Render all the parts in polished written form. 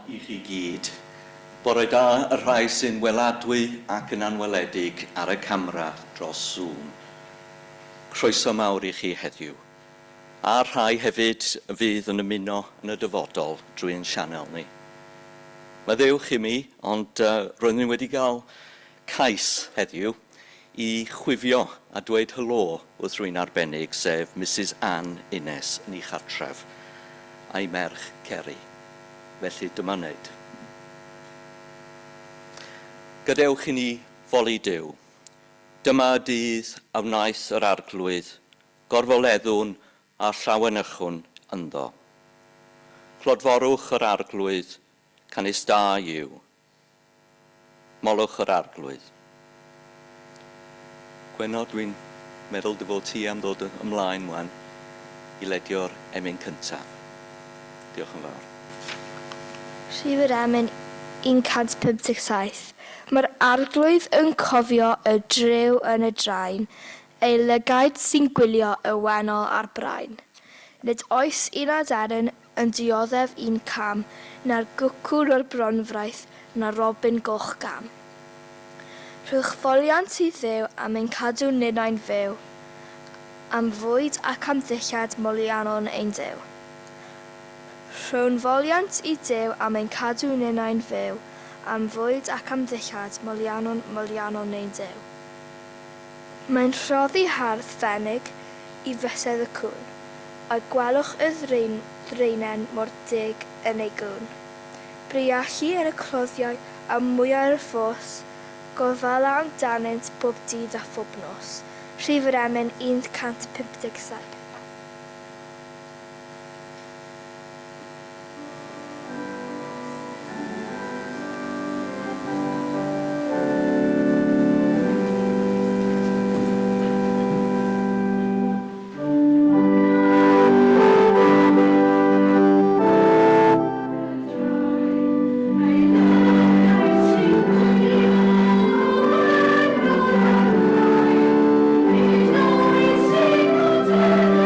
I chi gyd. Bore da y rhai sy'n weladwy ac yn anweledig ar y camera dros Zoom. Croeso mawr I chi heddiw. A rhai hefyd fydd yn ymuno yn y dyfodol drwy'n sianel ni. Maddewch I mi, ond roeddwn ni wedi cael cais heddiw I chwifio a dweud helo wrth rwy'n arbennig, sef Mrs Ann Innes yn ei chartref a'i merch Ceri. Felly dyma wneud. Gadewch I ni foli Duw. Dyma dydd a wnaeth yr arglwydd, gorfoleddwn a llawenychwn ynddo. Clodforwch yr arglwydd, canis da yw. Molwch yr arglwydd. Gwenno, dwi'n meddwl dy fod ti am ddod ymlaen wan I ledio'r emyn cyntaf. Diolch yn fawr. Rhif yr emyn 157. Mae'r arglwydd yn cofio y driw yn y draen, ei lygaid sy'n gwylio y wennol a'r brain. Nid oes un aderyn yn dioddef un cam, na'r gwcwl o'r bronfraith, na robin goch gam. Rhywch foliant I Dduw am ein cadw ninnau'n fyw, am fwyd ac am ddillad molianon ein Duw. Rhyw'n foliant I Dduw am ein cadw ninnau'n fyw, am fwyd ac am ddillad molianon ein Duw. Mae'n rhoddi hardd fenig I fysedd y cwn, a gwelwch y ddreinen mor dig yn ei gwn. Briachu yn y cloddiau a mwyau'r ffos, gofala amdanynt bob dydd a phob nos. Rhif yr emyn 157. Thank you.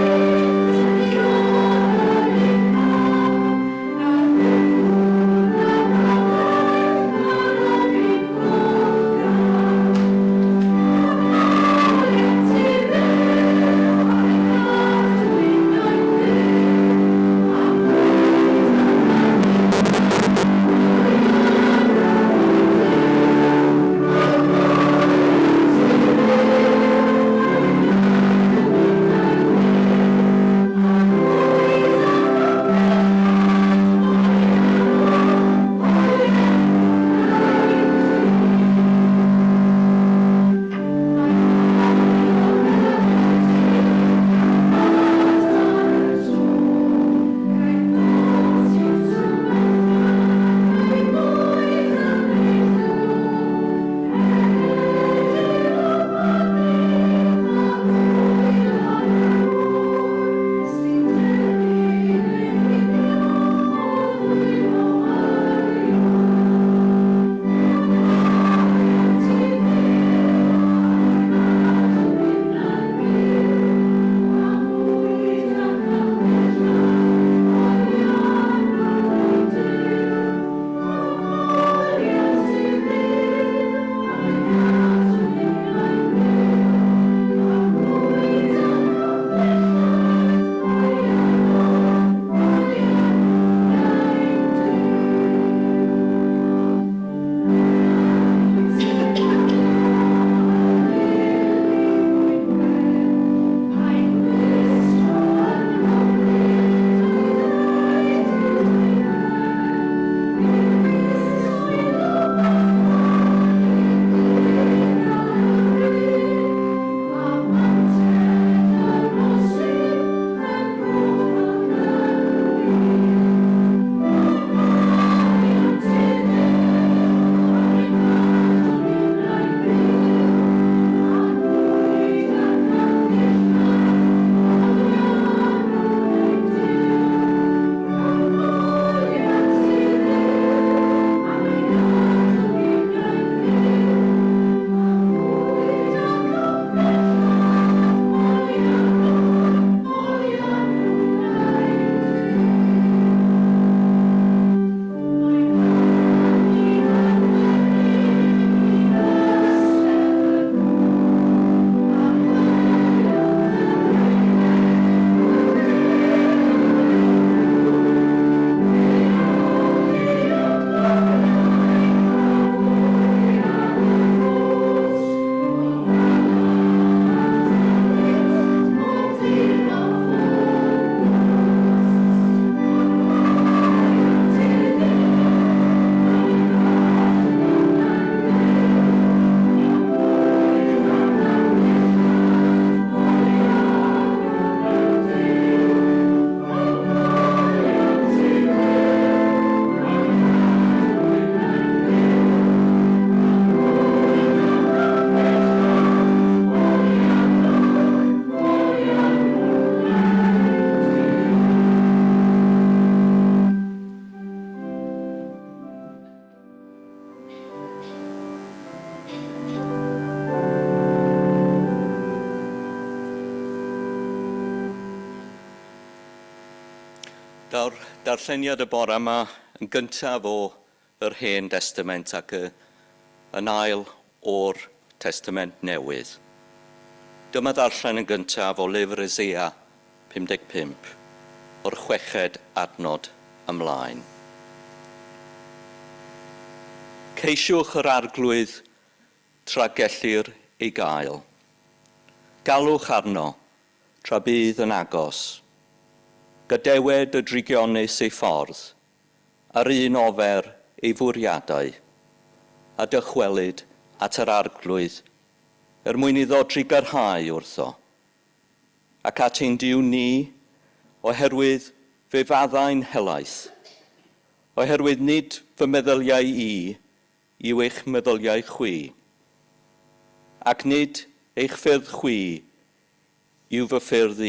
darlleniad y bore yma yn gyntaf o yr Hen Testament ac yn ail o'r Testament Newydd. Dyma ddarllen yn gyntaf o lyfr Eseia 55, o'r 6 adnod ymlaen. Ceisiwch yr arglwydd tra gellir ei gael. Galwch arno tra bydd yn agos. Gadewed y drigionus ei ffordd, ar un ofer ei fwriadau, a dychwelyd at yr arglwydd, mwyn iddo drigarhau wrtho. Ac at ein diw ni, oherwydd fe faddau'n helaeth, oherwydd nid fy meddyliau yw eich meddyliau chwi, ac nid eich ffyrdd chwi yw fy ffyrdd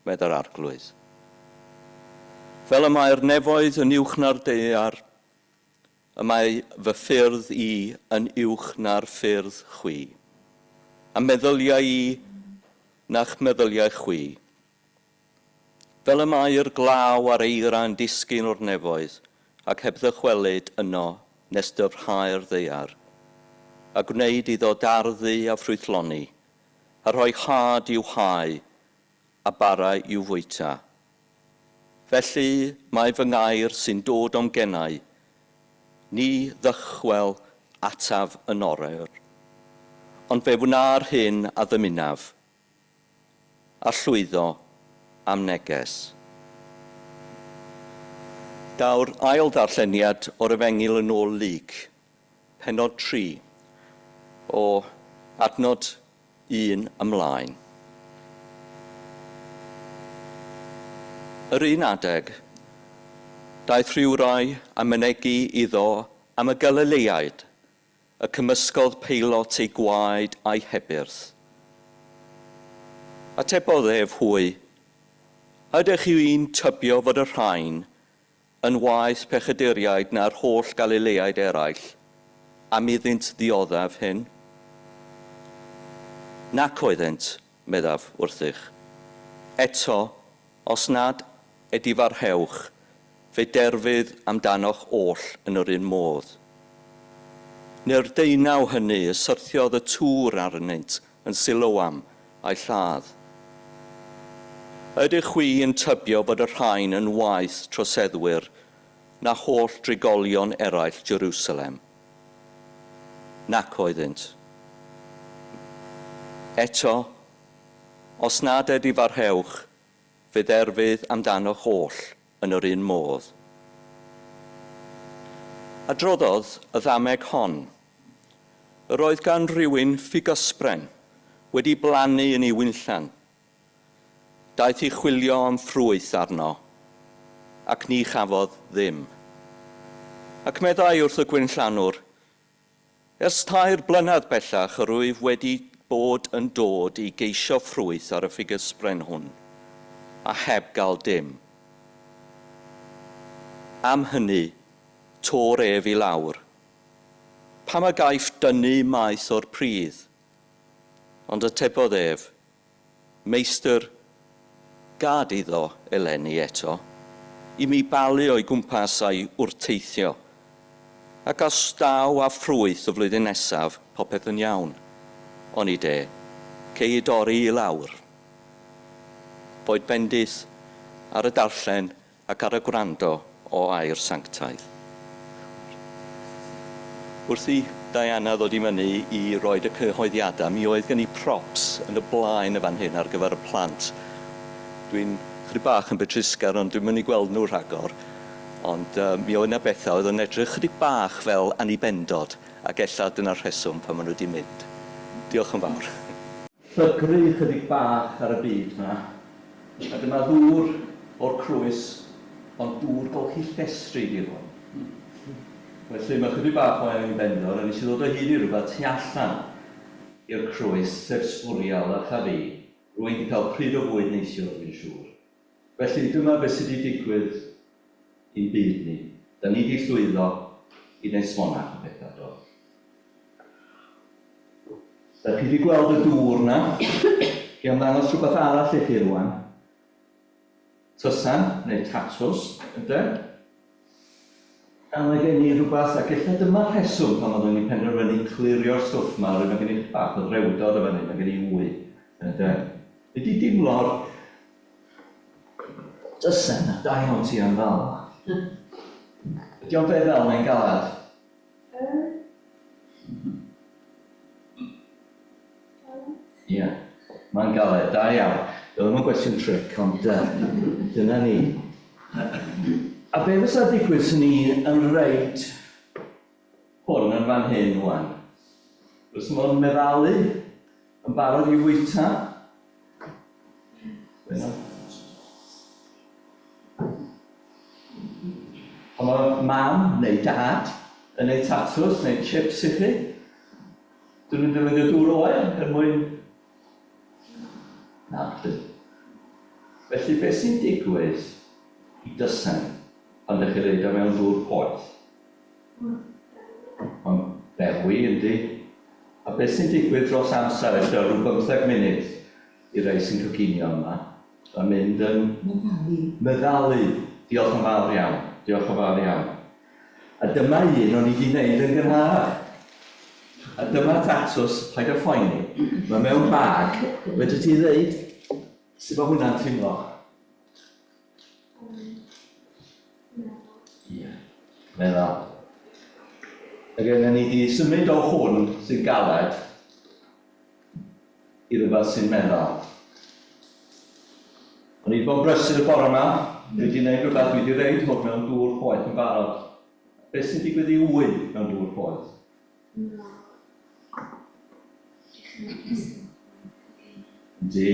medda'r arglwydd. Fel y mae'r nefoedd yn uwch na'r daear, y mae fy ffyrdd yn uwch na'r ffyrdd chwi, a meddyliau na'ch meddyliau chwi. Fel y mae'r glaw a'r eira yn disgyn o'r nefoedd, ac heb ddychwelyd yno nes dyfrhau'r daear, a gwneud iddo darddu a ffrwythloni, a rhoi had i'w hau, a bara i'w fwyta. Felly mae fy ngair sy'n dod o'm gennau, ni ddychwel ataf yn orer, ond fe wna'r hyn a ddymunaf, a llwyddo am neges. Daw'r ail ddarlleniad o'r Efengyl yn ôl Lug, pennod 3, o adnod 1 ymlaen. Yr un adeg, daeth rhywrai a mynegu iddo am y Galileaid, y cymysgodd peilot ei gwaed a'i hebyrth. Atebodd ef hwy, ydych chi'n tybio fod y rhain yn waeth pechaduriaid na'r holl Galileaid eraill, am iddynt ddioddaf hyn? Nac oeddent, meddaf wrthych. Eto, os nad edifarhewch, fe derfydd amdanoch oll yn yr un modd. Neu'r deunaw hynny y syrthiodd y tŵr arnynt yn Siloam a'i lladd. Ydych chwi yn tybio bod y rhain yn waeth troseddwyr na holl drigolion eraill Jerusalem? Nac oeddent. Eto, os nad edifarhewch, fe derfydd amdanoch oll yn yr un modd. Adroddodd y ddameg hon. Yr oedd gan rywun ffigysbren wedi blannu yn ei wynllan. Daeth i chwilio am ffrwyth arno, ac ni chafodd ddim. Ac meddai wrth y gwynllanwr, ers 3 blynedd bellach yr wyf wedi bod yn dod i geisio ffrwyth ar y ffigysbren hwn, a heb gael dim. Am hynny, tor ef i lawr. Pam y gaiff dynnu maith o'r pridd? Ond atebodd ef, Meistr, gad iddo eleni eto, i mi balu o'i gwmpas a'i wrteithio, ac os daw a ffrwyth y flwyddyn nesaf, popeth yn iawn. Ond i de, cei i dorri i lawr. Boed bendith ar y darllen ac ar y gwrando o air sanctaidd. Wrth i Diana ddod i fyny i roed y cyhoeddiadau, mi oedd gen i props yn y blaen y fan hyn ar gyfer y plant. Dwi'n chydig bach yn betrisgar, ond dwi'n mynd i gweld nhw rhagor. Ond mi oedd yna bethau oedd yn edrych chydig bach fel anibendod, ac ella dyna'r rheswm pan maen nhw wedi mynd. Diolch yn fawr. Llygru chydig bach ar y byd yma. A dyma ddŵr o'r Crwys, ond dŵr golchi llestri di hwn. Felly mae chydig bach o ein bendor, a nes i ddod o hyd i rhywbeth tu allan i'r Crwys, sef sbwriel a chafi. Rwy'n wedi cael pryd o fwyd neisiwr, fi'n siŵr. Felly dyma beth sydd wedi digwydd i'n byd ni. Da ni wedi llwyddo i wneud smonach o bethau do. Da chi wedi gweld y dŵr na, chi am ddangos rhywbeth arall i chi rwan. tysan neu tatws, ynde? A mae gen i rhywbeth, ac eich dyma rheswm pan oeddwn i'n penderfynu clirio'r stwff yma, mae gen i bach o ddrewdod o fyny, mae gen i wy, ynde? Ydy dimlo'r tysan a da iawn ti am fel. Ydy o'n beth fel mae'n galad? Ie, mae'n galed, da iawn. Dyna mae'n gwestiwn tric, ond dyna ni. A be fysa digwydd sy'n ni yn reid hwn yn fan hyn wan? Fysa mo'n meddalu yn barod i wyta? Ond mae mam neu dad yn neud tatws neu chips i chi. Dyn nhw'n defnyddio dŵr oer er mwyn... Na, felly beth sy'n digwydd i dysan pan ydych chi'n reid o mewn dŵr poeth? Mae'n berwi, yndi. A beth sy'n digwydd dros amser eto rhyw 15 munud i rei sy'n coginio yma? Mae'n mynd yn... meddalu. Diolch yn fawr iawn. Diolch yn fawr iawn. A dyma un o'n i wedi gwneud yn gynharach. A dyma tatws, paid o phoeni. Mae mewn bag, wedi ti ddeud, sut mae hwnna'n teimlo? Ie, meddwl. Ac yna ni wedi symud o hwn sy'n galed i rhywbeth sy'n meddwl. O'n i wedi bod yn brysur y bore yma, dwi wedi gwneud rhywbeth, dwi wedi reid hwn mewn dŵr poeth yn barod. Beth sy'n digwydd i wy mewn dŵr poeth? Yndi,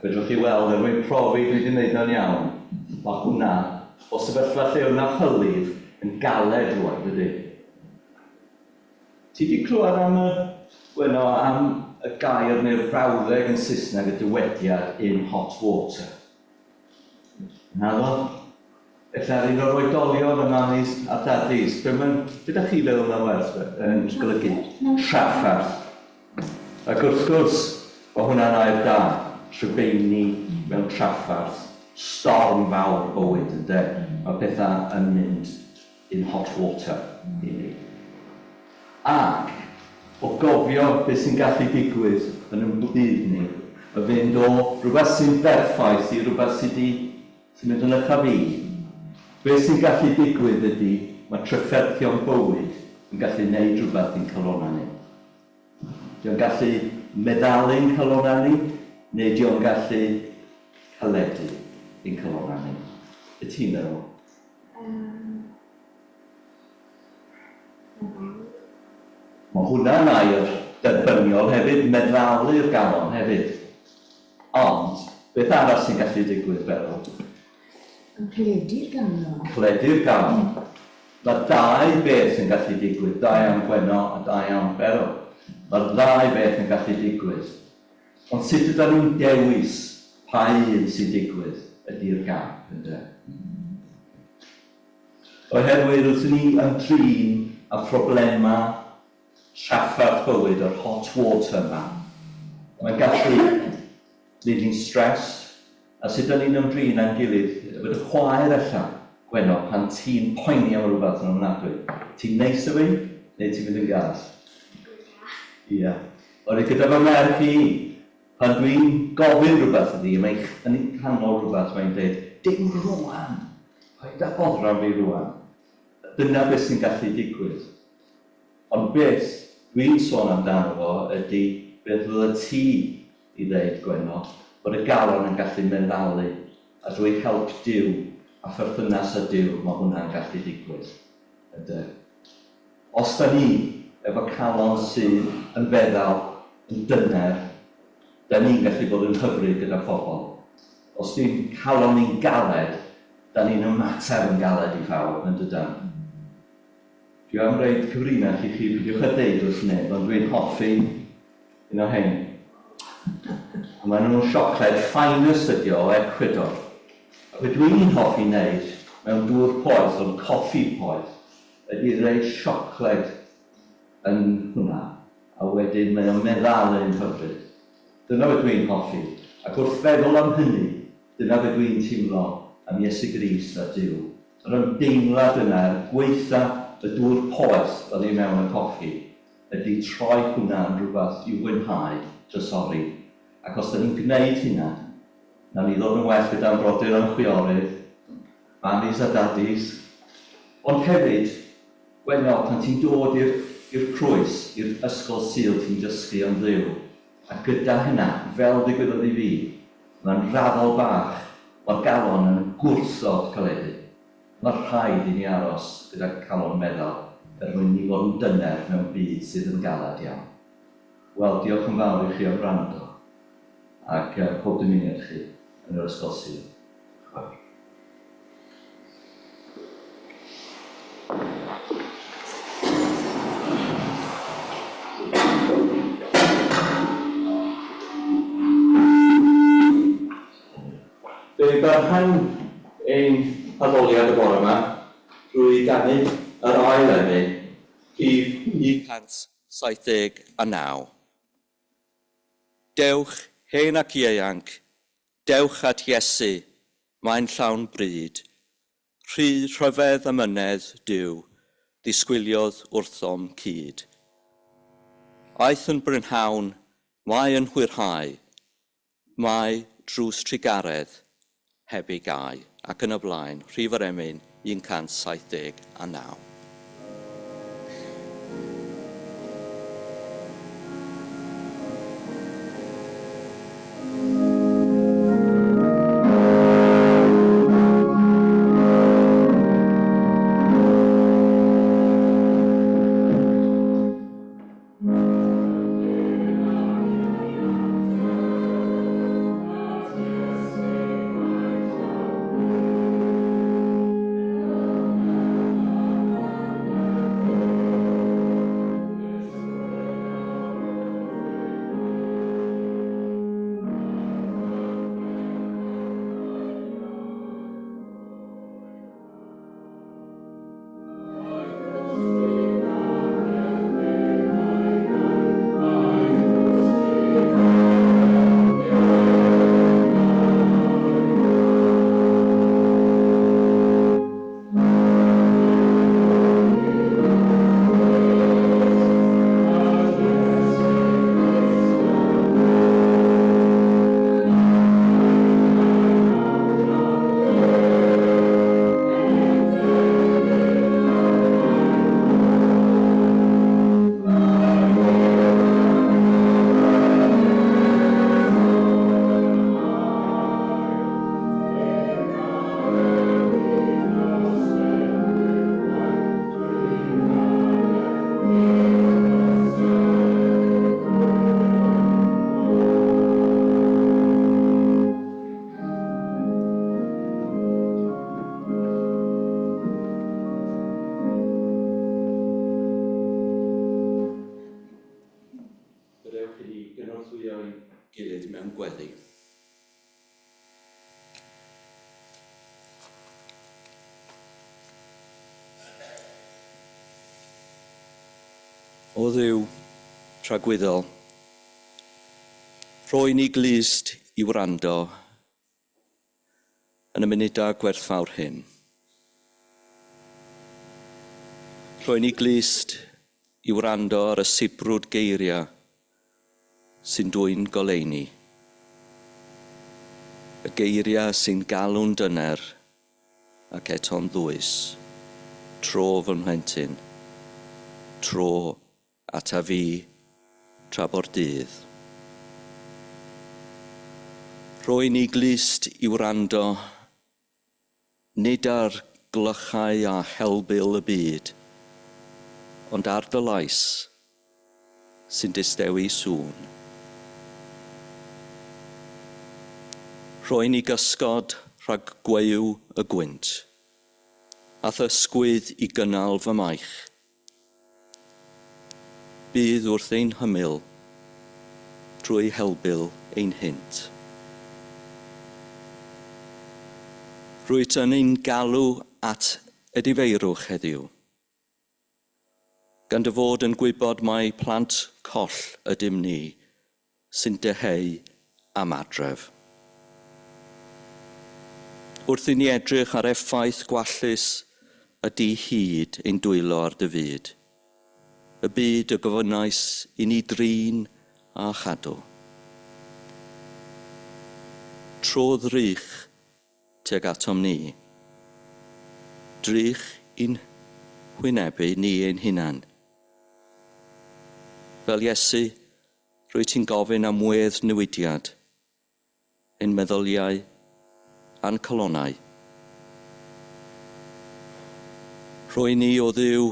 fedrwch chi weld er mwyn profi dwi wedi gwneud o'n iawn. Mae hwnna, o sefyllfa lle hwnna hylif, yn galed rwan, dydy. Ti wedi clywed am am y gair neu'r frawddeg yn Saesneg y dywediad in hot water? Naddo? Felly un o'r oedolion y mamis a dadis, beth ydych chi feddwl na werth yn golygu? Traffarth. Ac wrth gwrs, mae hwnna'n air da, rhyfeini mewn traffarth, storm fawr bywyd, ynde? Mae pethau yn mynd in hot water i ni. Ac, o gofio beth sy'n gallu digwydd yn ymwneud ni, y fynd o rhywbeth sy'n berffaith i rhywbeth sy'n mynd yn eich fi. Beth sy'n gallu digwydd ydy, mae trafferthion bywyd yn gallu gwneud rhywbeth i'n calona ni. Di'n gallu meddalu'n calona ni, neu di'n gallu caledu i'n calona ni. Y ti'n meddwl? Mae hwnna'n air derbyniol hefyd, meddalu'r galon hefyd. Ond, beth arall sy'n gallu digwydd feddwl? Yn cledu'r galon. Cledu'r galon. Mae dau beth yn gallu digwydd, dau am gweno a dau am berol. Mae ddau beth yn gallu digwydd. Ond sut ydyn nhw'n dewis pa un sy'n digwydd ydy'r gamp, ynde? Oherwydd wrth ni yn trin a problemau traffarth bywyd o'r hot water yma, mae'n gallu neud ni'n stress, a sut ydyn ni'n ymdrin a'n gilydd, fod y chwaer allan, gweno, pan ti'n poeni am rhywbeth yn ofnadwy. Ti'n neis o fi, neu ti'n mynd yn gas? Ie. Oedden gyda fy merch i, pan dwi'n gofyn rhywbeth ydi, mae'n canol rhywbeth, mae'n dweud, dim rwan, paid â boddran fi rwan. Dyna beth sy'n gallu digwydd. Ond beth dwi'n sôn amdano fo ydy beth fydda ti i ddeud, Gweno, bod y galon yn gallu meddalu a drwy help Duw a pherthynas â Duw mae hwnna'n gallu digwydd. Os da ni efo calon sydd yn feddal, yn dyner, da ni'n gallu bod yn hyfryd gyda phobl. Os di'n calon ni'n galed, da ni'n ymateb yn galed i phawb, yn dydan. Dwi am reid cyfrinach i chi, byddiwch a deud wrth neb, ond dwi'n hoffi un o hein. A maen nhw'n siocled finest ydi o Ecuador. A beth dwi'n hoffi wneud mewn dŵr poeth o'n coffi poeth ydy reid siocled yn hwnna. A wedyn mae o'n meddalu'n hyfryd. Dyna beth dwi'n hoffi. Ac wrth feddwl am hynny, Dyna fe dwi'n teimlo am Iesu Grist a Duw. Yr ymdeimlad yna, gweitha y dŵr poeth fel ei mewn y coffi, ydy troi hwnna yn rhywbeth i'w fwynhau, trysori. Ac os da ni'n gwneud hynna, na ni ddod yn well gyda'n brodyr o'n chwiorydd, mamis a dadis, ond hefyd, Gwenol, pan ti'n dod i'r crwys, i'r ysgol Sul ti'n dysgu am Dduw, a gyda hynna, fel ddigwyddodd i fi, mae'n raddol bach o'r galon yn gwrthod caledu. Mae'n rhaid i ni aros gyda calon meddal mwyn ni fod yn dyner mewn byd sydd yn galad iawn. Wel, diolch yn fawr i chi am wrando, ac pob dymuniad chi yn yr ysgol Sul. Chwaer. Fe barhan ein addoliad y bore yma drwy ganu yr oel enni rhif 179. Dewch hen ac ieuanc, dewch at Iesu, mae'n llawn bryd. Rhy rhyfedd ymynedd Duw, ddisgwiliodd wrthom cyd. Aeth yn brynhawn, mae yn hwyrhau, mae drws trigaredd heb ei gau, ac yn y blaen, rhif yr emyn 179. Gilydd mewn gweddi. O Dduw, tragwyddol, rhoi ni glust i wrando yn y munudau gwerthfawr hyn. Rhoi ni glust i wrando ar y sibrwd geiriau sy'n dwy'n goleuni. Y geiriau sy'n galw'n dyner ac eto'n ddwys, tro fy mhlentyn, tro ata fi tra bo'r dydd. Rhoi ni glust i wrando nid ar glychau a helbil y byd, ond ar dy lais sy'n distewi sŵn. Rhoi ni gysgod rhag gweuw y gwynt, a thysgwydd i gynnal fy maich. Bydd wrth ein hymyl drwy helbil ein hynt. Rwyt yn ein galw at edifeirwch heddiw, gan dy fod yn gwybod mai plant coll ydym ni sy'n deheu am adref. Wrth i ni edrych ar effaith gwallus a di-hyd ein dwylo ar dy fyd. Y byd y gofynnais i ni drin a chadw. Trodd rych tuag atom ni. Drych i'n hwynebu ni ein hunan. Fel Iesu, rwy ti'n gofyn am wedd newidiad, ein meddyliau a'n calonau. Rwy ni o Dduw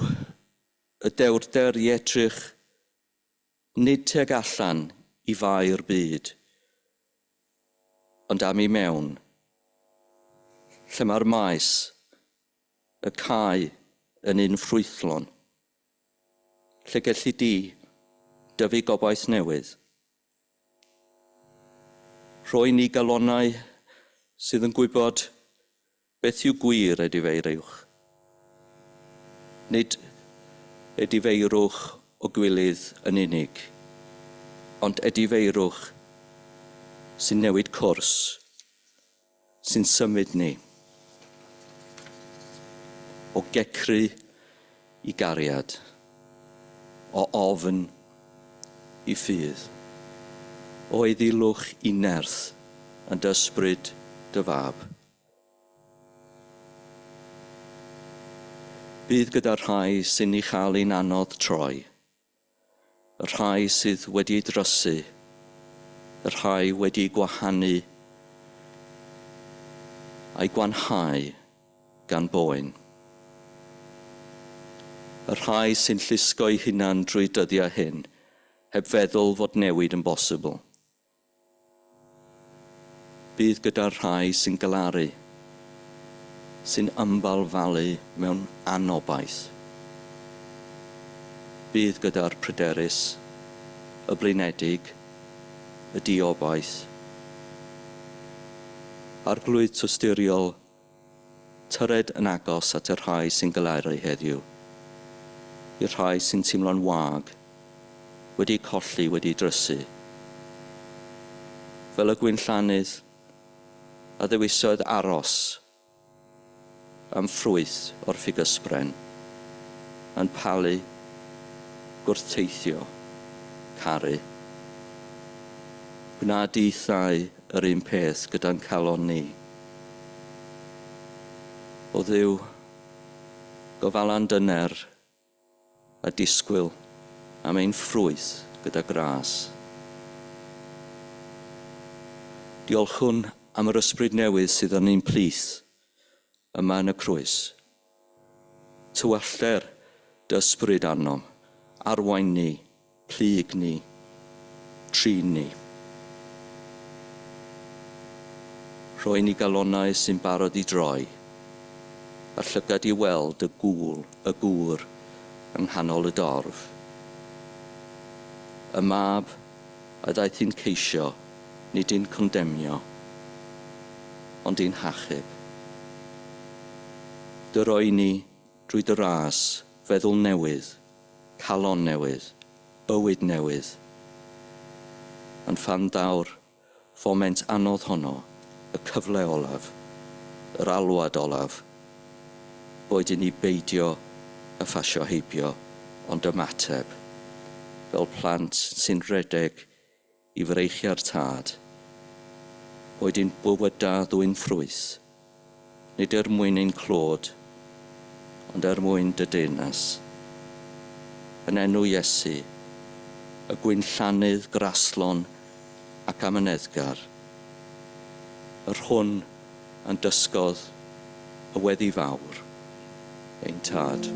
y dewrder i edrych nid tuag allan i fau'r byd, ond am i mewn, lle mae'r maes, y cae yn un ffrwythlon, lle gellu di dyfu gobaith newydd. Rwy ni galonau sydd yn gwybod beth yw gwir edifeirwch. Nid edifeirwch o gwilydd yn unig, ond edifeirwch sy'n newid cwrs, sy'n symud ni o gecru i gariad, o ofn i ffydd, o eddilwch i nerth yn dysbryd dy fab. Bydd gyda'r rhai sy'n ei chael ein anodd troi, y rhai sydd wedi drysu, y rhai wedi gwahanu a'i gwanhau gan boen. Y rhai sy'n llusgo'i hunan drwy dyddiau hyn, heb feddwl fod newid yn bosibl. Bydd gyda'r rhai sy'n galaru, sy'n ymbalfalu mewn anobaith. Bydd gyda'r pryderus, y blinedig, y diobaith. Arglwydd tosturiol, tyred yn agos at y rhai sy'n galaru heddiw, i'r rhai sy'n teimlo'n wag, wedi colli, wedi drysu. Fel y gwynllannydd, a ddewisodd aros am ffrwyth o'r ffigysbren, yn palu, gwrteithio, caru. Gwna di thai yr un peth gyda'n calon ni. O Dduw, gofalan dyner a disgwyl am ein ffrwyth gyda gras. Diolchwn am yr ysbryd newydd sydd yn ein plith yma yn y Crwys. Tywaller dy ysbryd arnom, arwain ni, plyg ni, trin ni. Rhoi ni galonau sy'n barod i droi, a llygad i weld y gŵr yng nghanol y dorf. Y mab a ddaeth i'n ceisio, nid i'n condemnio, ond i'n hachub. Dy roi ni drwy dy ras, feddwl newydd, calon newydd, bywyd newydd. Yn fan dawr, foment anodd honno, y cyfle olaf, yr alwad olaf, boed i ni beidio y ffasio heibio, ond ymateb, fel plant sy'n rhedeg i freichia'r tad, boed i'n bywyda ddwy'n ffrwyth, nid mwyn ein clod, ond mwyn dy deyrnas. Yn enw Iesu, y gwynllannydd graslon ac amyneddgar, yr hwn yn dysgodd y weddi fawr, ein tad.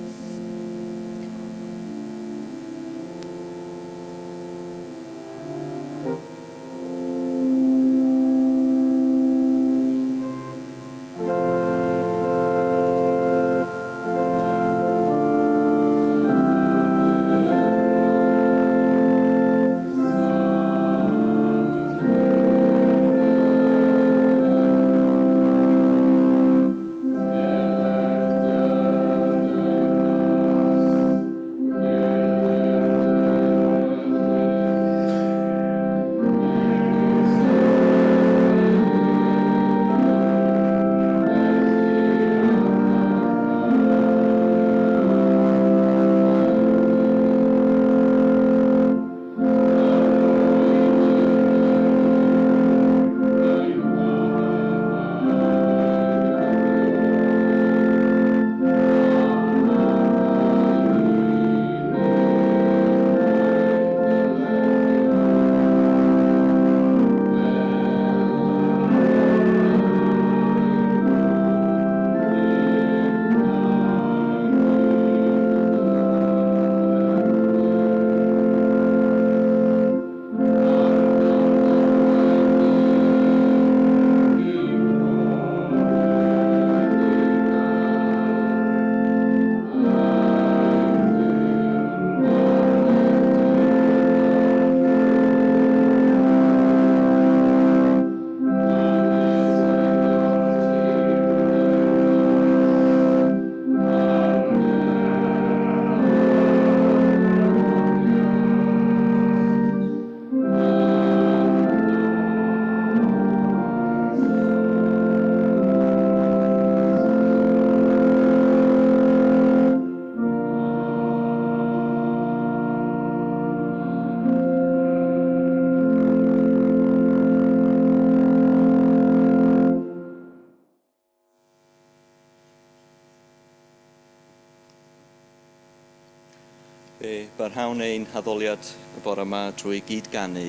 Barhawn ein haddoliad y bore yma drwy gydganu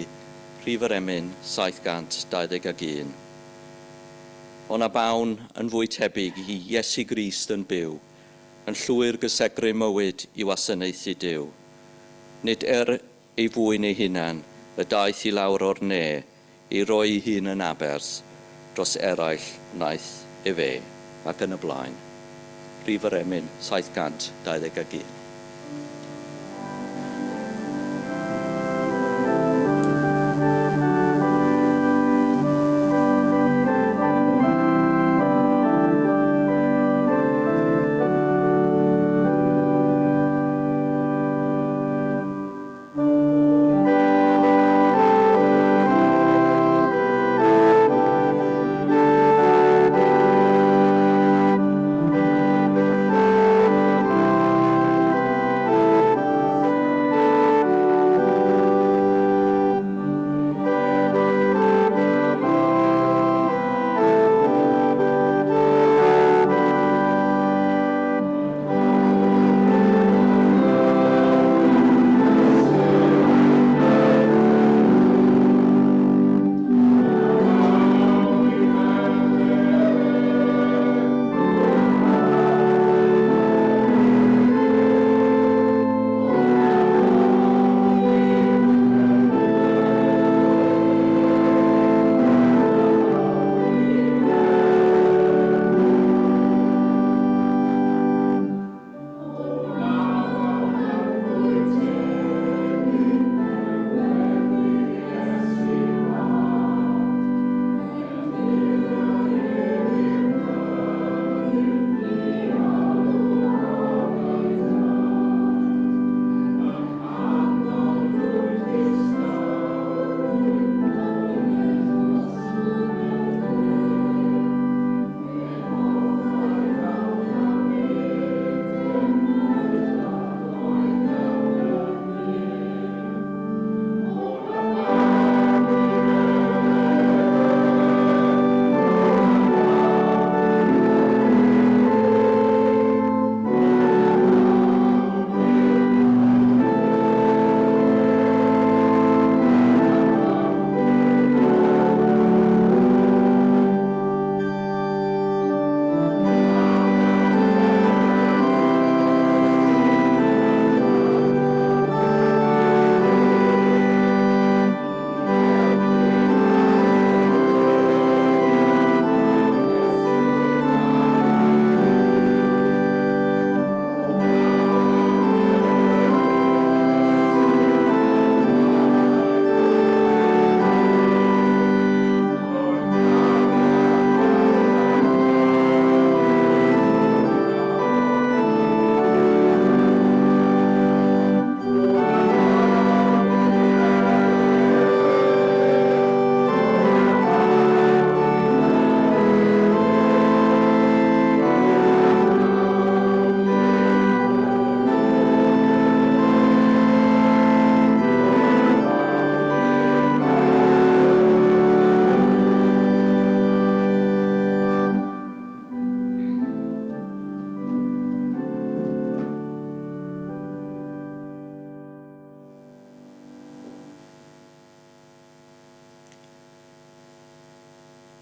Rhif yr Emyn 721. Ond a bawn yn fwy tebyg i Iesu Grist yn byw, yn llwyr gysegru mywyd i wasanaethu Duw. Nid ei fwy neu hunan, y daeth i lawr o'r ne, i roi ei hun yn abers, dros eraill naeth e fe, ac yn y blaen. Rhif yr Emyn 721.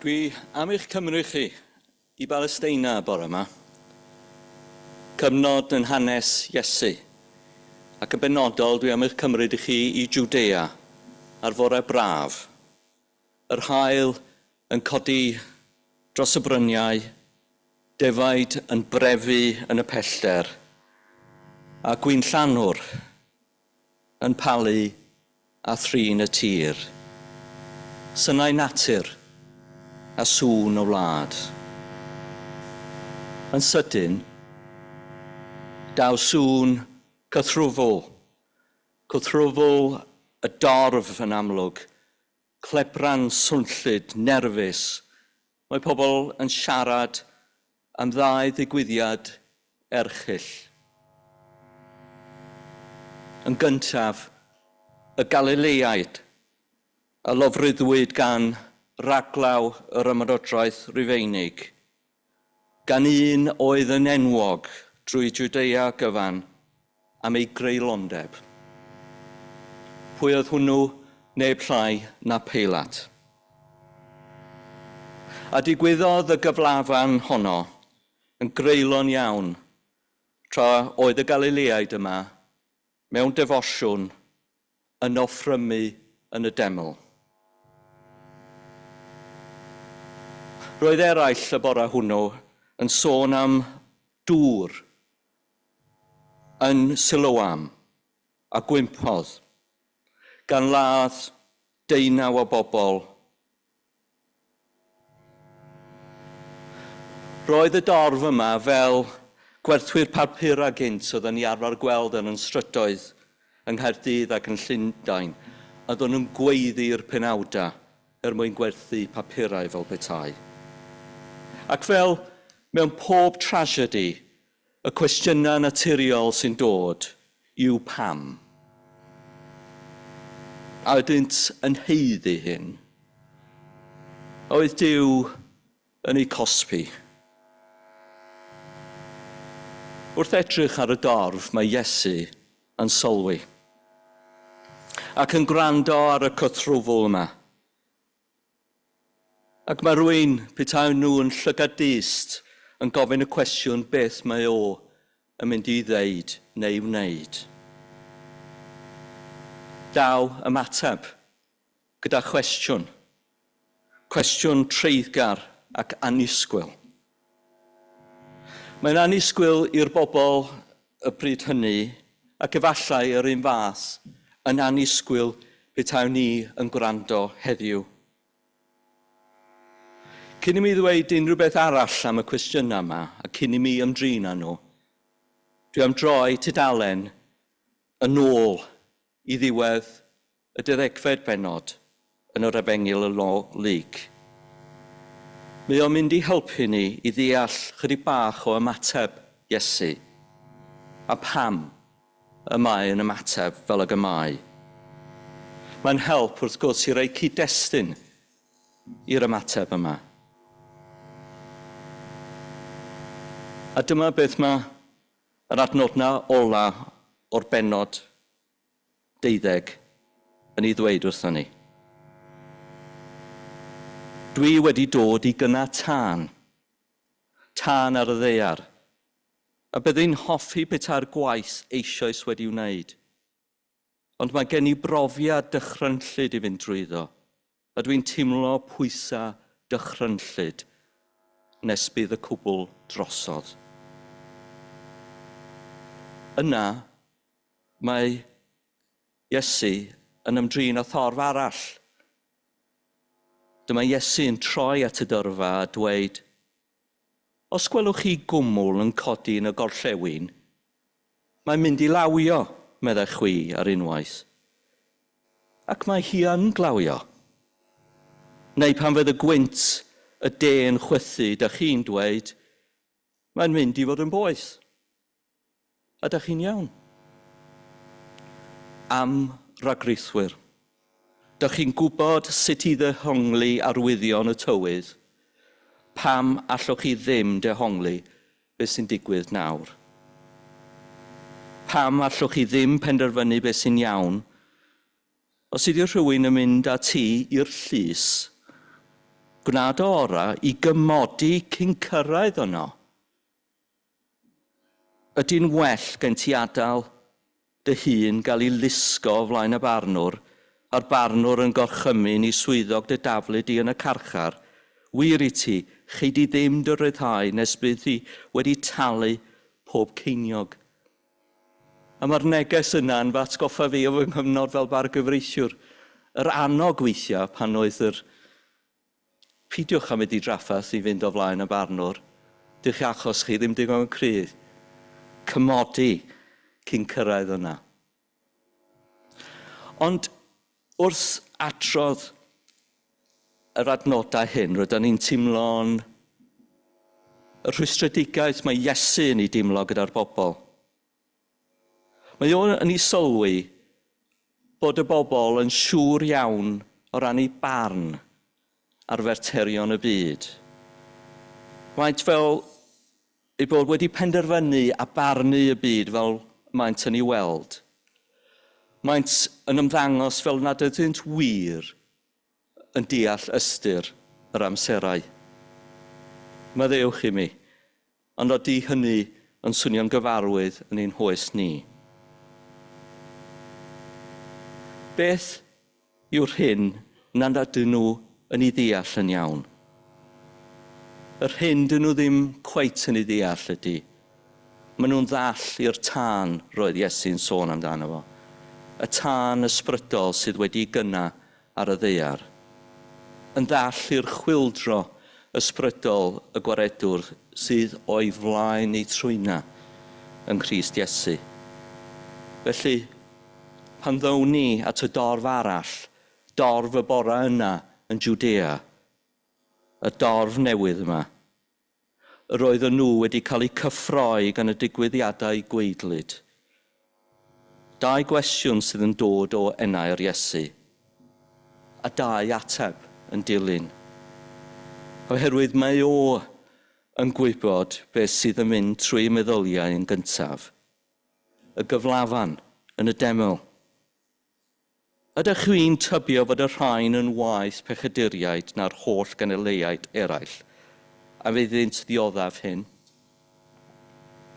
Dwi am eich cymryd chi i Balesteina bore yma. Cyfnod yn hanes Iesu. Ac yn benodol dwi am eich cymryd i chi i Jwdea ar fore braf. Yr haul yn codi dros y bryniau, defaid yn brefu yn y pellter, a gwyn llanwr yn palu a thrin y tir. Synau natur a sŵn o wlad. Yn sydyn, daw sŵn cythrwfwl y dorf yn amlwg, clepran swnllyd, nerfus. Mae pobl yn siarad am ddau ddigwyddiad erchyll. Yn gyntaf, y Galileaid, a lofruddwyd gan raglaw yr ymerodraeth Rufeinig, gan un oedd yn enwog drwy Jwdea gyfan am ei greulondeb. Pwy oedd hwnnw neb llai na Peilat. A digwyddodd y gyflafan honno yn greulon iawn tra oedd y Galileaid yma mewn defosiwn yn offrymu yn y deml. Roedd eraill y bore hwnnw yn sôn am dŵr yn Siloam a gwympodd gan ladd 19 o bobl. Roedd y dorf yma fel gwerthwyr papura gynt oedd yn ei arfer gweld yn strydoedd yng Nghaerdydd ac yn Llundain, a do'n nhw'n gweiddi'r penawda mwyn gwerthu papurau fel petai. Ac fel mewn pob tragedi, y cwestiynau naturiol sy'n dod yw pam. A ydynt yn heiddi hyn. Oedd Duw yn ei cosbi. Wrth edrych ar y dorf, mae Iesu yn sylwi. Ac yn gwrando ar y cythrwfl yma. Ac mae rhywun, petai nhw yn llygad dyst, yn gofyn y cwestiwn beth mae o yn mynd i ddeud neu wneud. Daw ymateb gyda cwestiwn. Cwestiwn treiddgar ac annisgwyl. Mae'n annisgwyl i'r bobl y bryd hynny ac efallai yr un fath yn annisgwyl petai ni yn gwrando heddiw. Cyn i mi ddweud unrhyw beth arall am y cwestiynau yma, a cyn i mi ymdrin â nhw, dwi am droi tudalen yn ôl i ddiwedd y 12fed bennod yn yr Efengil y Lug. Mae o'n mynd i helpu ni i ddeall chydig bach o ymateb Iesu, a pam y mae yn ymateb fel y gymau. Mae'n help wrth gwrs i roi cyd-destun i'r ymateb yma. A dyma beth mae yr adnodna ola o'r bennod 12 yn ei ddweud wrthon ni. Dwi wedi dod i gyna tân ar y ddaear, a byddai'n hoffi petai'r gwaith eisoes wedi wneud. Ond mae gen i brofiad dychrynllyd i fynd drwyddo, a dwi'n teimlo pwysau dychrynllyd nes bydd y cwbl drosodd. Yna, mae Iesu yn ymdrin â thorf arall. Dyma Iesu yn troi at y dyrfa a dweud, os gwelwch chi gwmwl yn codi yn y gorllewin, mae'n mynd i lawio, meddai chwi ar unwaith. Ac mae hi yn glawio. Neu pan fydd y gwynt y de yn chwythu, dych chi'n dweud, mae'n mynd i fod yn boeth. A dych chi'n iawn. Am ragrythwyr. Dych chi'n gwybod sut i ddehongli arwyddion y tywydd, pam allwch chi ddim dehongli beth sy'n digwydd nawr. Pam allwch chi ddim penderfynu beth sy'n iawn, os ydy rhywun yn mynd â ti i'r llys, gwnaed o ora i gymodi cyn cyrraedd yno. Ydy'n well gen ti adael dy hun gael ei lusgo o flaen y barnwr, a'r barnwr yn gorchymyn i swyddog dy daflu di yn y carchar, wir i ti, chei di ddim dy ryddhau nes bydd ti wedi talu pob ceiniog. A mae'r neges yna'n fa atgoffa fi o fy nghyfnod fel bargyfreithiwr, yr annog weithiau pan oedd yr pidiwch am ydi draffaeth i fynd o flaen y barnwr, dych chi achos chi ddim digon cryf. Cymodi cyn cyrraedd yna. Ond wrth adrodd yr adnodau hyn, rydyn ni'n teimlo'n y rhwystredigaeth mae Iesu yn ei deimlo gyda'r bobl. Mae o'n yn ei sylwi bod y bobl yn siŵr iawn o ran ei barn ar faterion y byd. Maent fel ei bod wedi penderfynu a barnu y byd fel maent yn ei weld. Maent yn ymddangos fel nad ydynt wir yn deall ystyr yr amserau. Maddewch i mi, ond oedi hynny yn swnio'n gyfarwydd yn ein hoes ni. Beth yw'r hyn nad ydyn nhw yn ei ddeall yn iawn? Yr hyn dyn nhw ddim cweit yn ei ddeall ydy. Maen nhw'n ddall i'r tân roedd Iesu'n sôn amdano fo. Y tân ysbrydol sydd wedi gynna ar y ddaear. Yn ddall i'r chwildro ysbrydol y gwaredwr sydd o'i flaen ei trwyna yn Crist Iesu. Felly, pan ddown ni at y dorf arall, dorf y bora yna yn Jwdea, y dorf newydd yma, yr oedden nhw wedi cael eu cyffroi gan y digwyddiadau gweidlyd. Dau gwestiwn sydd yn dod o enau'r Iesu, a dau ateb yn dilyn. Oherwydd mae o yn gwybod beth sydd yn mynd trwy meddyliau yn gyntaf. Y gyflafan yn y deml. Ydych chi'n tybio fod y rhain yn waeth pechaduriaid na'r holl Galileaid eraill, a fyddent ddioddaf hyn?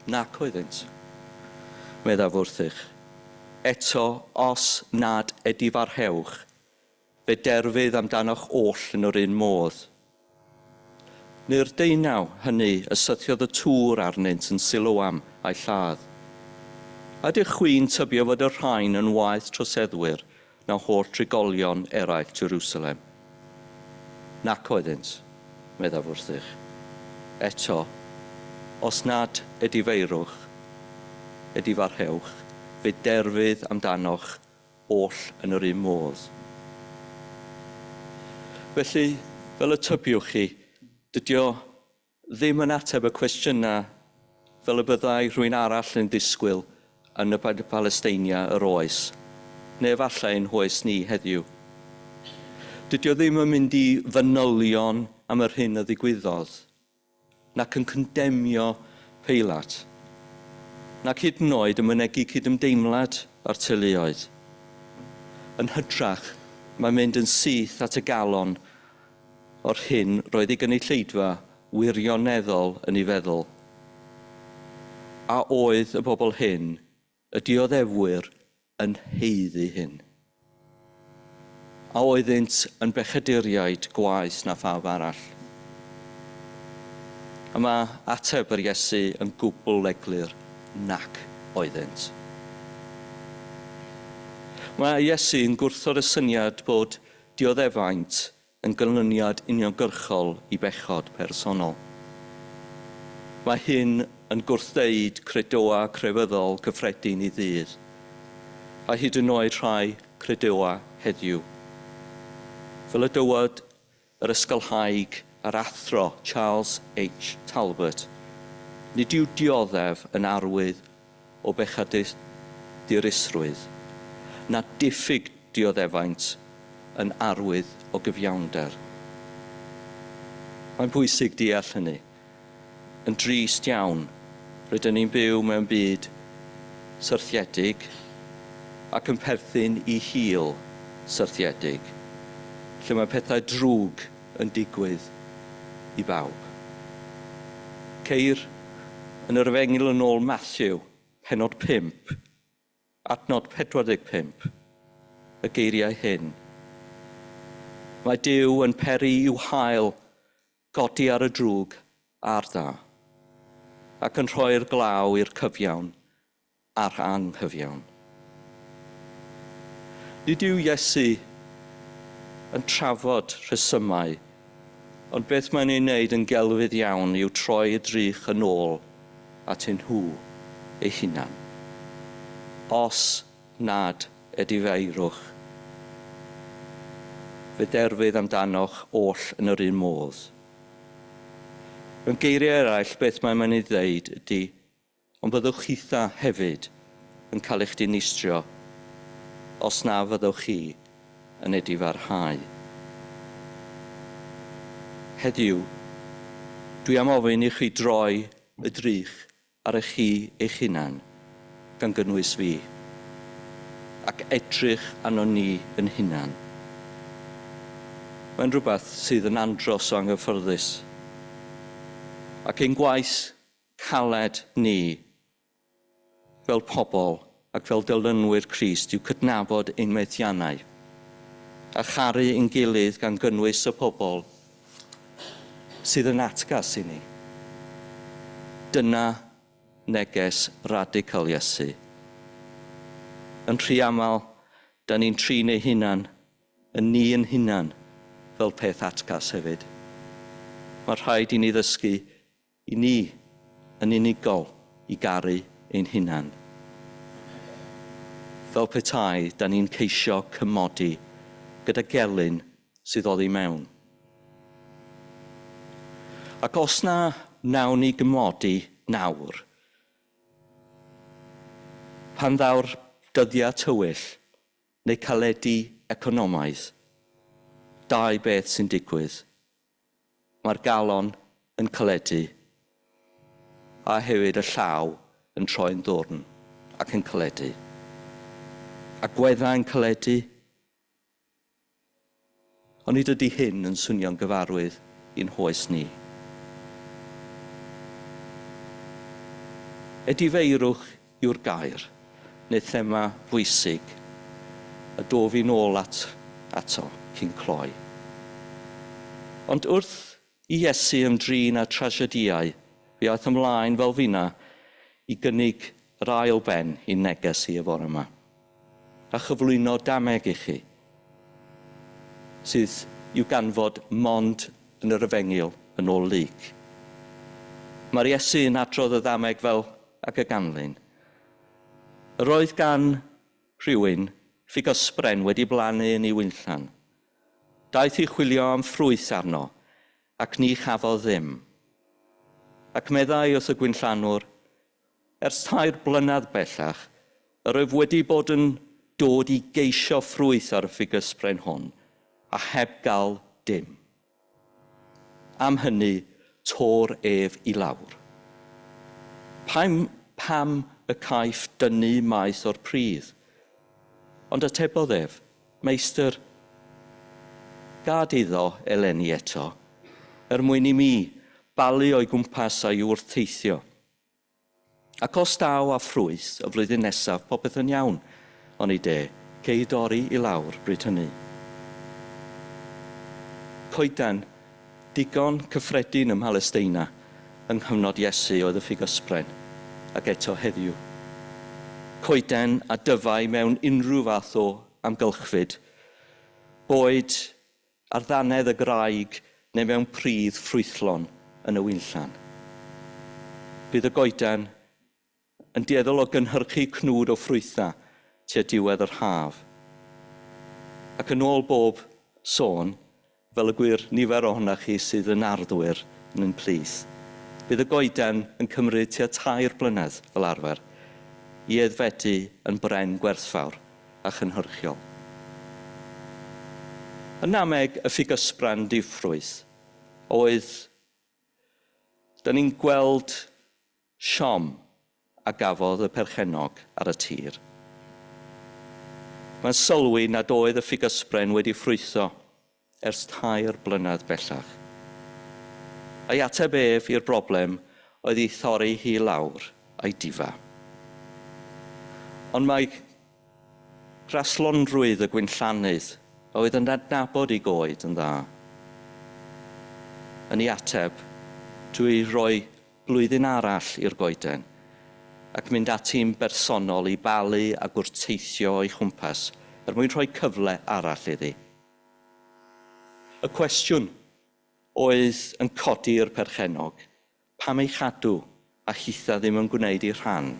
Nac oeddent, meddaf wrthych. Eto, os nad edifarhewch, fe derfydd amdano'ch oll yn yr un modd. Neu'r deunaw hynny ysythiodd y tŵr arnynt yn Siloam a'i lladd. Ydych chi'n tybio fod y rhain yn waeth troseddwyr na holl trigolion eraill Jerusalem? Nac oeddent, meddaf wrthych. Eto, os nad edifeirwch, edifarhewch, fe derfydd amdano'ch oll yn yr un modd. Felly, fel y tybiwch chi, dydy o ddim yn ateb y cwestiynau fel y byddai rhywun arall yn disgwyl yn y Palesteinia yr oes, neu efallai yn hoes ni heddiw. Dydy o ddim yn mynd i fanylion am yr hyn y ddigwyddodd, nac yn condemnio Peilat, nac hyd yn oed yn mynegu cydymdeimlad ar teuluoedd. Yn hytrach, mae'n mynd yn syth at y galon o'r hyn roedd ei gynulleidfa wirioneddol yn ei feddwl. A oedd y bobl hyn, y dioddefwyr, yn heiddi hyn. A oeddynt yn bechaduriaid gwaeth na phawb arall. A mae ateb yr Iesu yn gwbl eglur, nac oeddynt. Mae Iesu yn gwrthod y syniad bod dioddefaint yn gynlyniad uniongyrchol i bechod personol. Mae hyn yn gwrthdeud credoa crefyddol cyffredin i ddydd, a hyd yn oed rhai credoa heddiw. Fel y dywod yr ysgolhaig a'r athro Charles H. Talbot, nid yw dioddef yn arwydd o bechadurusrwydd, na diffyg dioddefaint yn arwydd o gyfiawnder. Mae'n bwysig deall hynny. Yn drist iawn, rydyn ni'n byw mewn byd syrthiedig ac yn perthyn i hil syrthiedig, lle mae pethau drwg yn digwydd i bawb. Ceir yn yr efengyl yn ôl Matthew, pennod 5, adnod 45, y geiriau hyn. Mae Duw yn peri i'w hael, godi ar y drwg a'r dda, ac yn rhoi'r glaw i'r cyfiawn a'r anghyfiawn. Nid yw Iesu yn trafod rhesymau, ond beth mae'n ei wneud yn gelfydd iawn yw troi y drych yn ôl at nhw eu hunan. Os nad edifeirwch, fe derfydd amdano'ch oll yn yr un modd. Mewn geiriau eraill, beth mae'n ei ddeud ydy, ond byddwch chitha hefyd yn cael eich dinistrio os na fyddwch chi yn edifarhau. Heddiw, dwi am ofyn i chi droi y drych ar eich chi eich hunan gan gynnwys fi, ac edrych arno ni yn hunan. Mae'n rhywbeth sydd yn andros o anghyffyrddus. Ac ein gwaith caled ni, fel pobl ac fel dilynwyr Crist, yw cydnabod ein methiannau, a charu ein gilydd gan gynnwys y pobl sydd yn atgas i ni. Dyna neges radical Iesu. Yn rhy aml, da ni'n trin ei hunan, yn ni yn hunan, fel peth atgas hefyd. Mae rhaid i ni ddysgu i ni yn unigol i garu ein hunan. Fel petai, da ni'n ceisio cymodi gyda gelyn sydd oddi mewn. Ac os na nawn ni gymodi nawr, pan ddaw'r dyddiau tywyll neu caledu economaidd, dau beth sy'n digwydd. Mae'r galon yn caledu, a hefyd y llaw yn troi'n ddwrn ac yn caledu. Agweddau'n caledu, ond nid ydy hyn yn swnio'n gyfarwydd i'n hoes ni. Edifeirwch yw'r gair, neu thema bwysig, a do fi nôl ato cyn cloi. Ond wrth i Iesu ymdrin â tragediau, fi aeth ymlaen fel fina i gynnig yr ail ben i neges i y bore yma, a chyflwyno dameg i chi, sydd i'w ganfod mond yn yr efengyl yn ôl lyg. Mae'r Iesu yn adrodd y ddameg fel ac y ganlyn. Yr oedd gan rhywun ffigosbren wedi blannu yn ei wynllan. Daeth i chwilio am ffrwyth arno, ac ni chafodd ddim. Ac meddai wrth y gwynllanwr, ers 3 blynedd bellach, yr oedd wedi bod yn dod i geisio ffrwyth ar y ffigosbren hon, a heb gael dim. Am hynny, tor ef i lawr. Pam y caiff dynnu maith o'r pridd? Ond atebodd ef, meistr, gad iddo eleni eto, mwyn i mi balu o'i gwmpas a'i wrtheithio. Ac os daw a ffrwyth y flwyddyn nesaf, popeth yn iawn, ond ei de, cei dorri i lawr bryd hynny. Coeden, digon cyffredin ym Mhalesteina, yng nghyfnod Iesu oedd y ffigosbren, ac eto heddiw. Coeden a dyfai mewn unrhyw fath o amgylchfyd, boed ar ddanedd y graig neu mewn pridd ffrwythlon yn y wynllan. Bydd y goeden yn dueddol o gynhyrchu cnwd o ffrwytha tua diwedd yr haf. Ac yn ôl bob sôn, fel y gwir nifer ohonoch chi sydd yn arddwyr yn plith, bydd y goeden yn cymryd tua 3 blynedd fel arfer i aeddfedu yn bren gwerthfawr a chynhyrchiol. Yn ameg y ffigosbran diffrwydd oedd, da ni'n gweld siom a gafodd y perchenog ar y tir. Mae'n sylwi nad oedd y ffigosbren wedi ffrwytho ers 3 blynedd bellach. A'i ateb ef i'r broblem oedd i thorri hi lawr a'i difa. Ond mae graslonrwydd y gwynllannydd oedd yn adnabod ei goed yn dda. Yn ei ateb, drwy roi blwyddyn arall i'r goeden ac mynd ati'n bersonol i balu a gwrteithio o'i chwmpas mwyn rhoi cyfle arall iddi. Y cwestiwn oedd yn codi'r perchenog, pam ei chadw a hitha ddim yn gwneud ei rhan,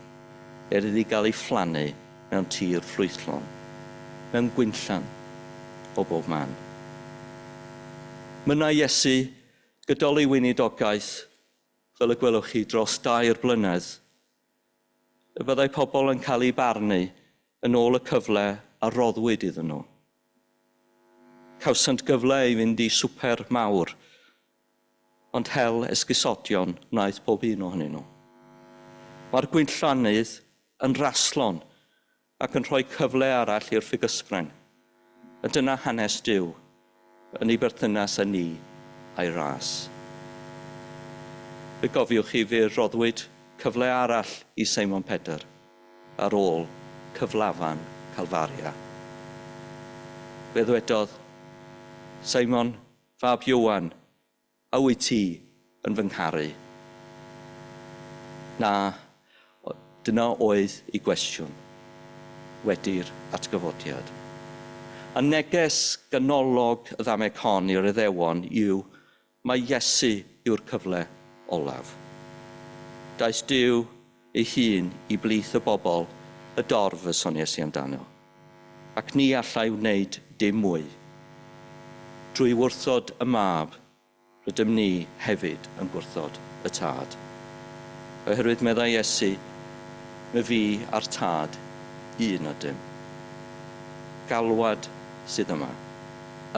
iddi gael ei fflannu mewn tir ffrwythlon, mewn gwynllan o bob man. Myna Iesu gydol ei weinidogaeth, fel y gwelwch chi dros 2 blynedd, y byddai pobl yn cael ei barnu yn ôl y cyfle a roddwyd iddyn nhw. Cawsant gyfle i fynd i swper mawr, ond hel esgusodion wnaeth pob un ohonyn nhw. Mae'r gwynllannydd yn raslon ac yn rhoi cyfle arall i'r ffugysbren. A dyna hanes Duw yn ei berthynas â ni a'i ras. Fe gofiwch chi fe roddwyd cyfle arall i Seimon Pedr ar ôl cyflafan Calfaria. Fe ddwedodd, Seimon, fab Iowan, a wyt ti yn fy ngharu? Na, dyna oedd ei gwestiwn wedi'r atgyfodiad. A neges ganolog y ddameg hon i'r Iddewon yw mae Iesu yw'r cyfle olaf. Daeth Duw ei hun i blith y bobl y dorf y sonies i amdano, ac ni allai wneud dim mwy. Drwy wrthod y mab, rydym ni hefyd yn gwrthod y tad. Oherwydd meddai Iesu, mae fi a'r tad un ydym. Galwad sydd yma,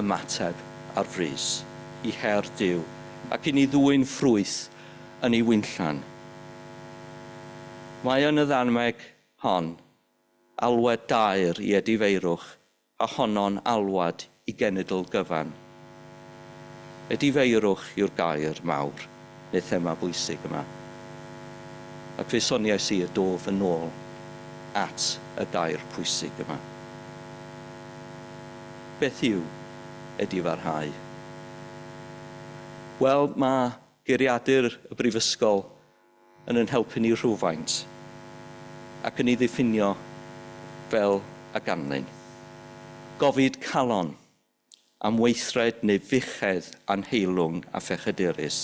ymateb ar frys, i her Duw, ac i ni ddwyn ffrwyth yn ei wynllan. Mae yn y ddameg hon alwad dair i edifeirwch a honno'n alwad i genedl gyfan. Edifeirwch yw'r gair mawr, neu thema bwysig yma. Ac fe soniais i y dof yn ôl at y gair pwysig yma. Beth yw edifarhau? Wel, mae geiriadur y brifysgol yn helpu ni rhywfaint ac yn ei ddiffinio fel y ganlyn. Gofid calon am weithred neu fuchedd anheilwng a phechadurus,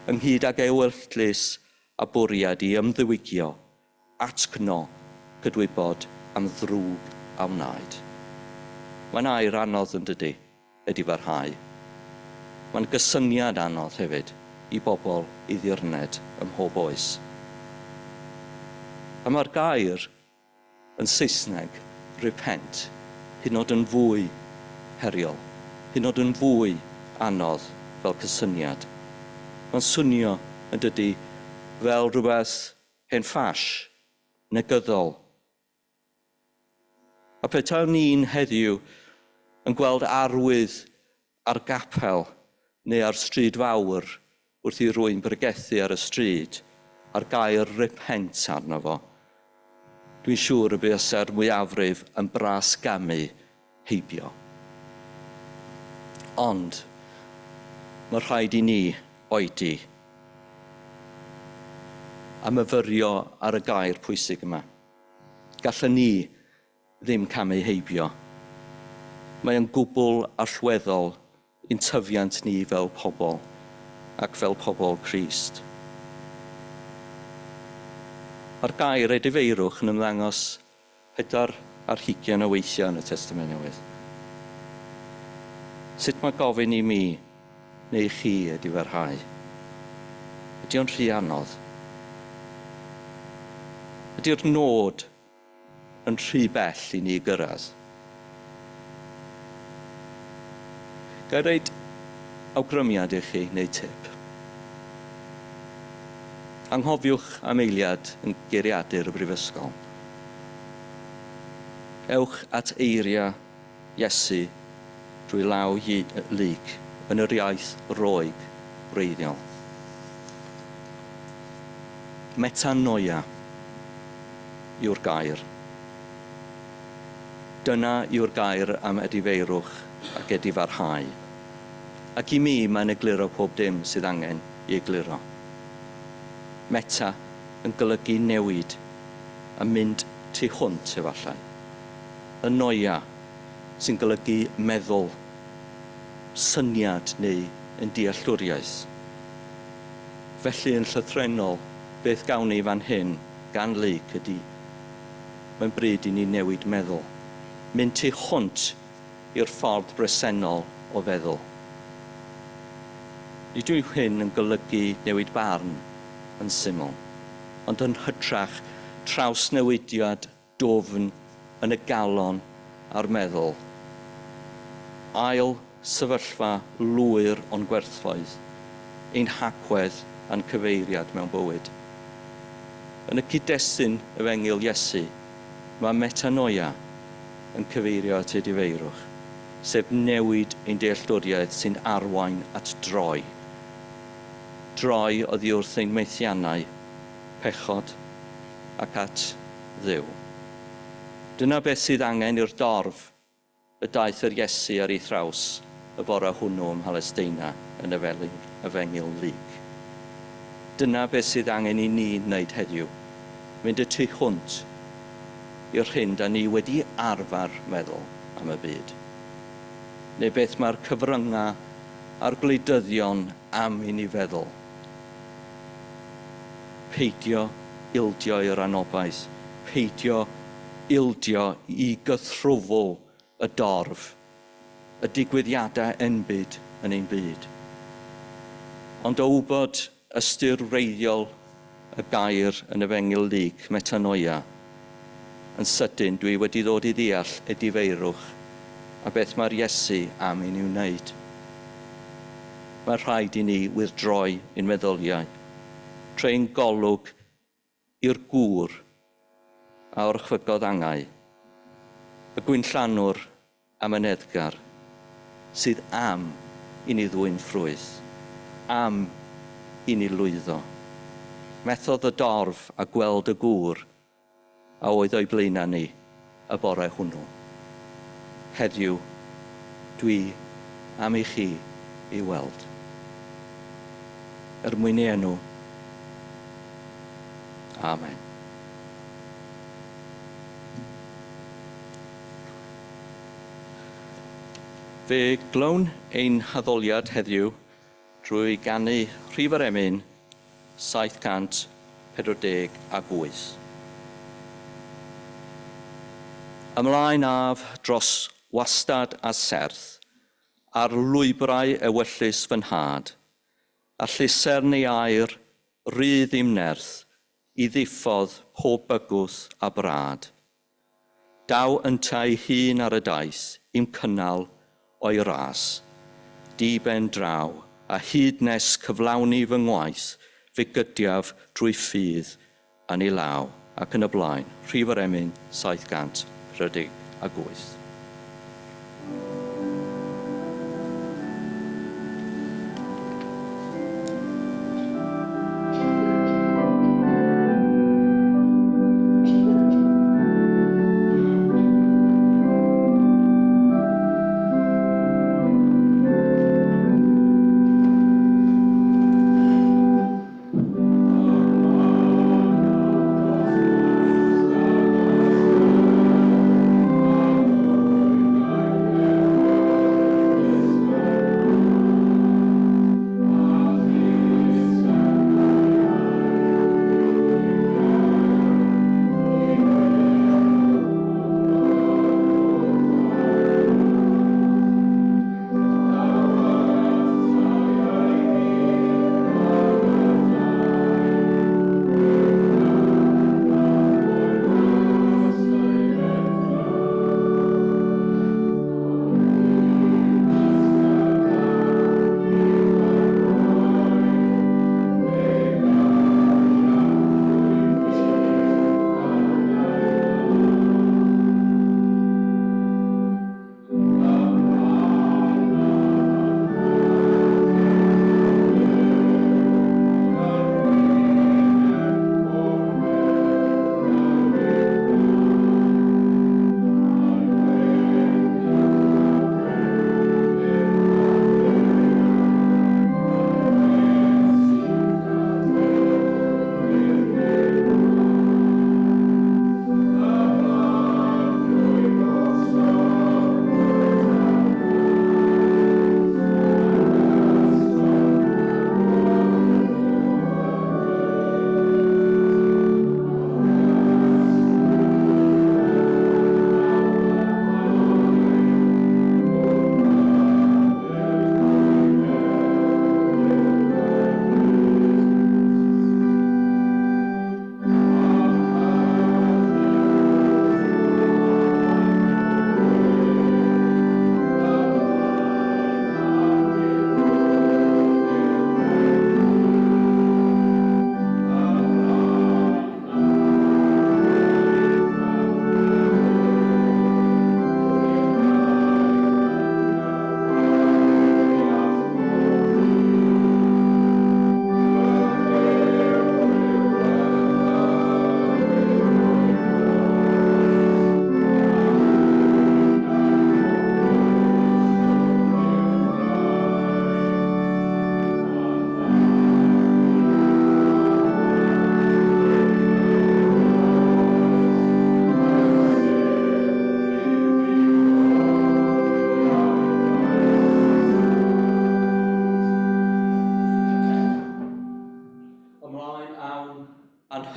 ynghyd ag ewyllus a bwriad i ymddiwygio, atgno, cydwybod am ddrwg a wnaed. Mae'n air anodd yn dydy, edifarhau. Mae'n gysyniad anodd hefyd i bobl i ddirned ym mhob oes. A mae'r gair yn Saesneg, repent, hyd yn oed yn fwy heriol, hyd yn oed yn fwy anodd fel cysyniad. Mae'n swnio yn dydy fel rhywbeth hen ffas, negyddol. A petawn ni'n heddiw yn gweld arwydd ar gapel neu ar stryd fawr wrth i rywun bregethu ar y stryd, a'r gair repent arno fo, dwi'n siŵr y bysa'r mwyafrif yn bras gamu heibio. Ond mae rhaid i ni oedi a myfyrio ar y gair pwysig yma. Gallwn ni ddim camu heibio. Mae'n gwbl allweddol i'n tyfiant ni fel pobl ac fel pobl Crist. Mae'r gair edifeirwch yn ymddangos 4 ar 20 o weithiau yn y Testament Newydd. Sut mae gofyn i mi neu chi edifarhau? Ydy o'n rhy anodd? Ydy'r nod yn rhy bell i ni gyrraedd? Ga i reid awgrymiad i chi neu tip. Anghofiwch am eiliad yn geiriadur y brifysgol. Ewch at eiriau Iesu drwy law lyg yn yr iaith Roeg wreiddiol. Metanoia yw'r gair. Dyna yw'r gair am edifeirwch ac edifarhau. Ac i mi mae'n egluro pob dim sydd angen i egluro. Meta yn golygu newid a mynd tu hwnt efallai. Y noia sy'n golygu meddwl, syniad neu yn dealltwriaeth. Felly yn llythrenol, beth gawn ni fan hyn gan lyg ydy, mae'n bryd i ni newid meddwl. Mynd tu hwnt i'r ffordd bresennol o feddwl. Nid yw hyn yn golygu newid barn yn syml, ond yn hytrach trawsnewidiad dofn yn y galon a'r meddwl. Ail sefyllfa lwyr o'n gwerthfoedd, ein hagwedd a'n cyfeiriad mewn bywyd. Yn y cyd-destun efengil Iesu, mae metanoia yn cyfeirio at ei difeirwch, sef newid ein dealltwriaeth sy'n arwain at droi. Droi oddi wrth ein meithiannau, pechod ac at Dduw. Dyna beth sydd angen i'r dorf y daeth yr Iesu ar ei thraws y bore hwnnw ym Mhalesteina yn efengil Lig. Dyna beth sydd angen i ni wneud heddiw, mynd y tu hwnt i'r hyn da ni wedi arfer meddwl am y byd. Neu beth mae'r cyfryngau a'r gwleidyddion am i ni feddwl. Peidio ildio i'r anobaith, peidio ildio i gythrwfl y dorf, y digwyddiadau enbyd yn ein byd. Ond o wybod ystyr wreiddiol y gair yn efengil Lig, metanoia, yn sydyn dwi wedi ddod i ddeall y difeirwch a beth mae'r Iesu am i ni wneud. Mae rhaid i ni withdroi ein meddyliau, treu'n golwg i'r gŵr a orchfygodd angau, y gwynllanwr am y neddgar, sydd am i ni ddwyn ffrwyth, am i ni lwyddo. Methodd y dorf a gweld y gŵr a oedd o'i blaenau ni y bore hwnnw. Heddiw, dwi am i chi i weld. Mwyn ei enw. Amen. Fe glown ein haddoliad heddiw drwy ganu rhif yr emyn 748. Ymlaen af dros wastad a serth, ar lwybrau ewyllus fy nhad, a llusern ei air, rydd i'm nerth, i ddiffodd pob bygwth a brad. Daw yntau hun ar y daith, i'm cynnal o'i ras, di ben draw, a hyd nes cyflawni fy ngwaith, fe gydiaf drwy ffydd yn ei law, ac yn y blaen, rhif yr emyn 748.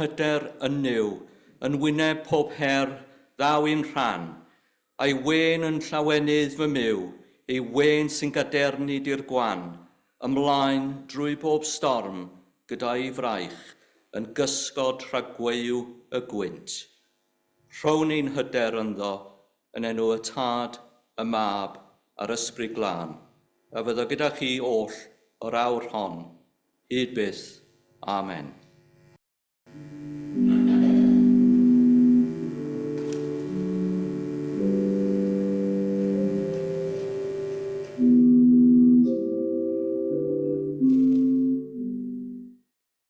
hyder yn niw, yn wyneb pob her ddaw i'n rhan, a'i wen yn llawenydd fy myw, ei wen sy'n gaderni di'r gwan, ymlaen drwy bob storm gyda'i fraich, yn gysgod rhag gweuw y gwynt. Rhown ni'n hyder ynddo, yn enw y Tad, y Mab a'r Ysbryd Glân, a fydda gyda chi oll o'r awr hon, hyd byth. Amen.